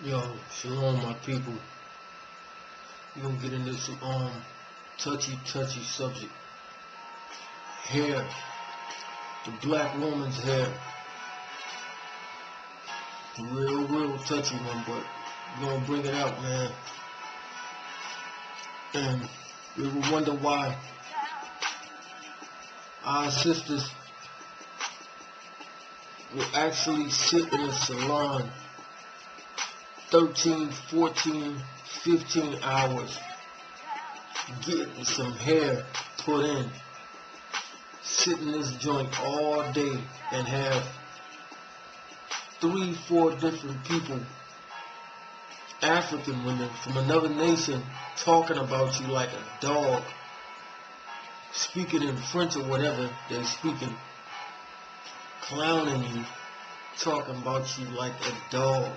Yo, shalom, my people. We gonna get into some touchy subject. Hair, the black woman's hair. Real touchy one, but we gonna bring it out, man. And we will wonder why our sisters will actually sit in a salon 13, 14, 15 hours getting some hair put in, sit in this joint all day and have 3, 4 different people, African women from another nation, talking about you like a dog, speaking in French or whatever they're speaking, clowning you, talking about you like a dog.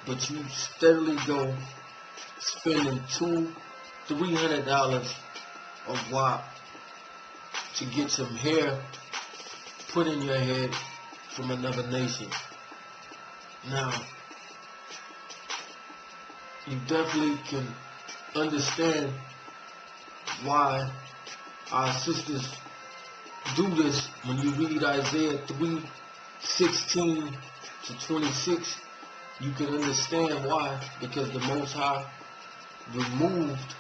But you steadily go spending $200, $300 a wop to get some hair put in your head from another nation. Now, you definitely can understand why our sisters do this when you read Isaiah 3:16 to 26. You can understand why, because the Most High removed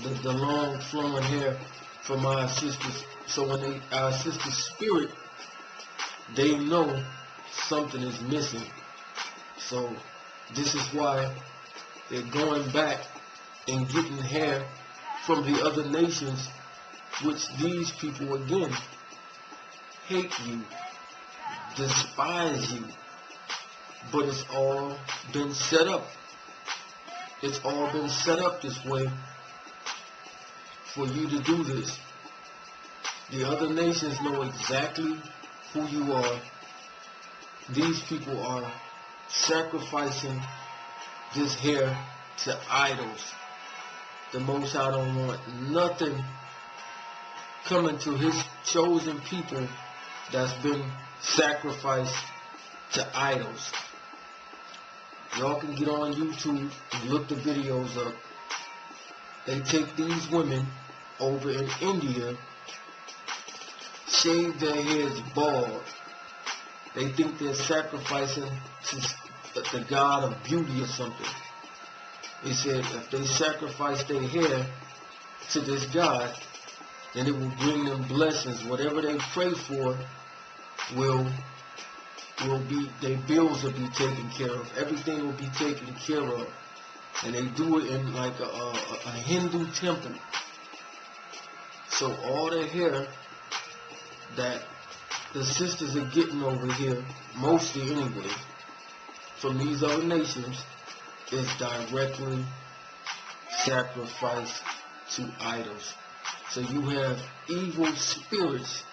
the long flowing hair from our sisters. So when our sisters' spirit, they know something is missing. So this is why they're going back and getting hair from the other nations, which these people again hate you, despise you. But it's all been set up. It's all been set up this way for you to do this. The other nations know exactly who you are. These people are sacrificing this hair to idols. The Most High don't want nothing coming to His chosen people that's been sacrificed to idols. Y'all can get on YouTube and look the videos up. They take these women over in India, shave their heads bald. They think they're sacrificing to the god of beauty or something. They said if they sacrifice their hair to this god, then it will bring them blessings. Whatever they pray for will be, their bills will be taken care of. Everything will be taken care of. And they do it in like a Hindu temple. So all the hair that the sisters are getting over here, mostly anyway, from these other nations, is directly sacrificed to idols. So you have evil spirits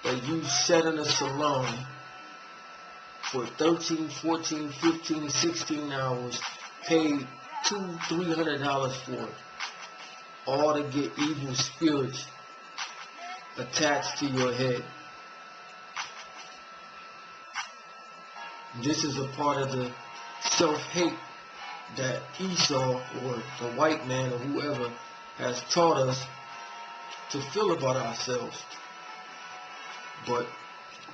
that you set in a salon for 13, 14, 15, 16 hours, paid $200, $300 for it, all to get evil spirits attached to your head. This is a part of the self-hate that Esau or the white man or whoever has taught us to feel about ourselves. But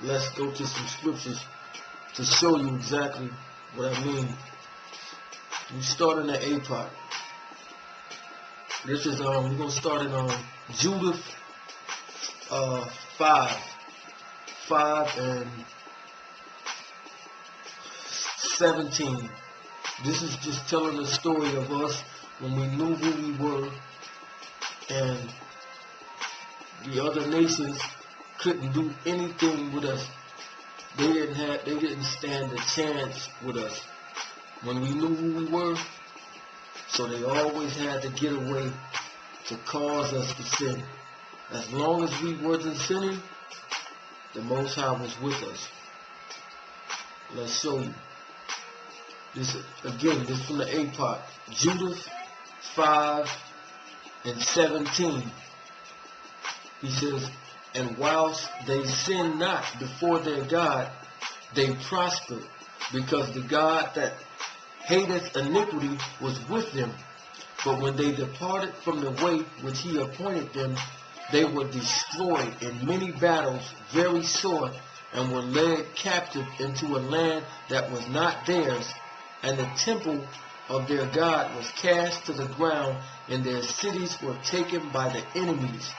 let's go to some scriptures to show you exactly what I mean. We start in the A part. This is we're gonna start in Judith 5 and 17. This is just telling the story of us when we knew who we were, and the other nations couldn't do anything with us. They didn't stand a chance with us when we knew who we were. So they always had to get away to cause us to sin. As long as we wasn't sinning, the Most High was with us. Let's show you. This again, this from the A part. Judith 5 and 17. He says, and whilst they sin not before their God, they prospered, because the God that hateth iniquity was with them. But when they departed from the way which he appointed them, they were destroyed in many battles, very sore, and were led captive into a land that was not theirs, and the temple of their God was cast to the ground, and their cities were taken by the enemies.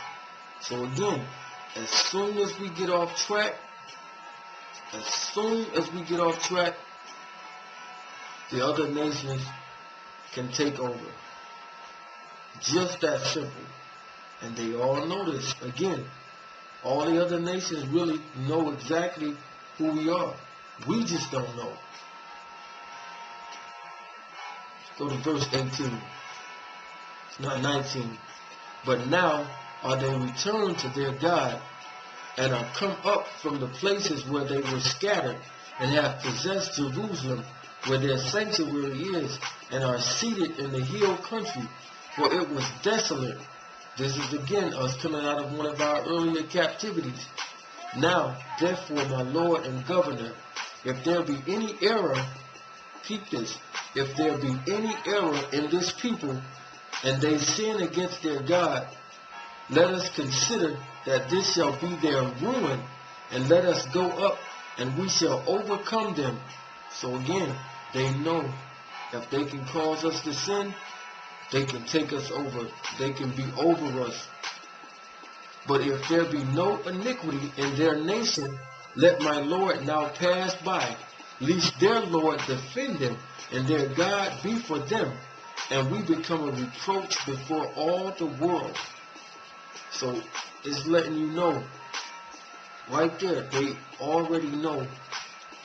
So again, as soon as we get off track, the other nations can take over. Just that simple. And they all know this. Again, all the other nations really know exactly who we are. We just don't know. Go to verse 18. It's not 19. But now are they returned to their God, and are come up from the places where they were scattered, and have possessed Jerusalem, where their sanctuary is, and are seated in the hill country, for it was desolate. This is again us coming out of one of our earlier captivities. Now, therefore, my Lord and Governor, if there be any error, keep this, if there be any error in this people, and they sin against their God, let us consider that this shall be their ruin, and let us go up, and we shall overcome them. So again, they know if they can cause us to sin, they can take us over. They can be over us. But if there be no iniquity in their nation, let my Lord now pass by, lest their Lord defend them, and their God be for them, and we become a reproach before all the world. So it's letting you know, right there, they already know,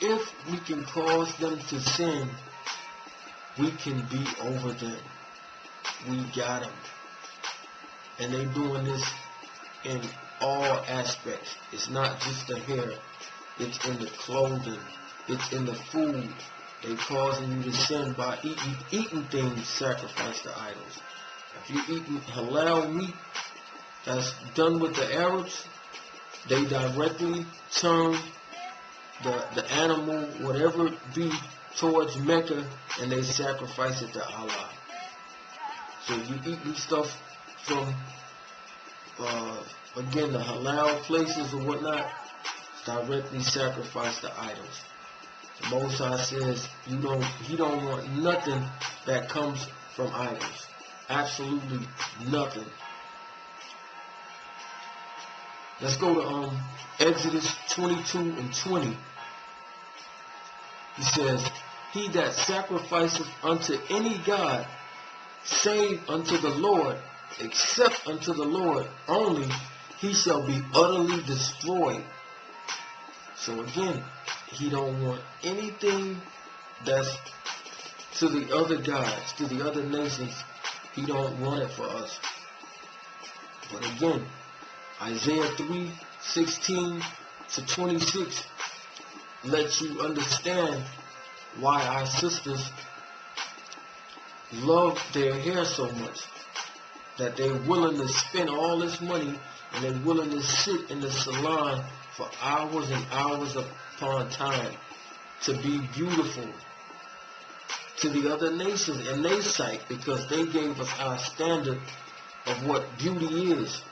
if we can cause them to sin, we can be over them. We got them. And they doing this in all aspects. It's not just the hair. It's in the clothing. It's in the food. They causing you to sin by eating things sacrificed to idols. If you're eating halal meat that's done with the Arabs, they directly turn the animal, whatever it be, towards Mecca, and they sacrifice it to Allah. So if you eating stuff from, again, the halal places or whatnot, directly sacrifice to idols. The Most High says He don't want nothing that comes from idols. Absolutely nothing. Let's go to Exodus 22:20. He says, he that sacrificeth unto any God, save unto the Lord, except unto the Lord only, he shall be utterly destroyed. So again, he don't want anything that's to the other gods, to the other nations. He don't want it for us. But again, Isaiah 3:16-26 lets you understand why our sisters love their hair so much, that they're willing to spend all this money, and they're willing to sit in the salon for hours and hours upon time to be beautiful to the other nations in their sight, because they gave us our standard of what beauty is,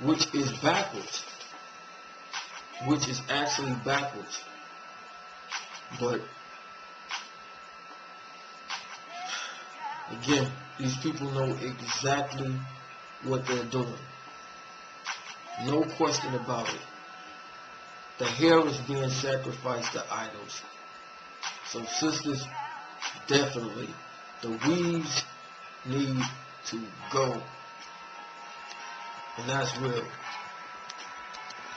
which is backwards, which is actually backwards. But again, these people know exactly what they're doing. No question about it. The hair is being sacrificed to idols. So sisters, definitely, the weaves need to go. And that's real.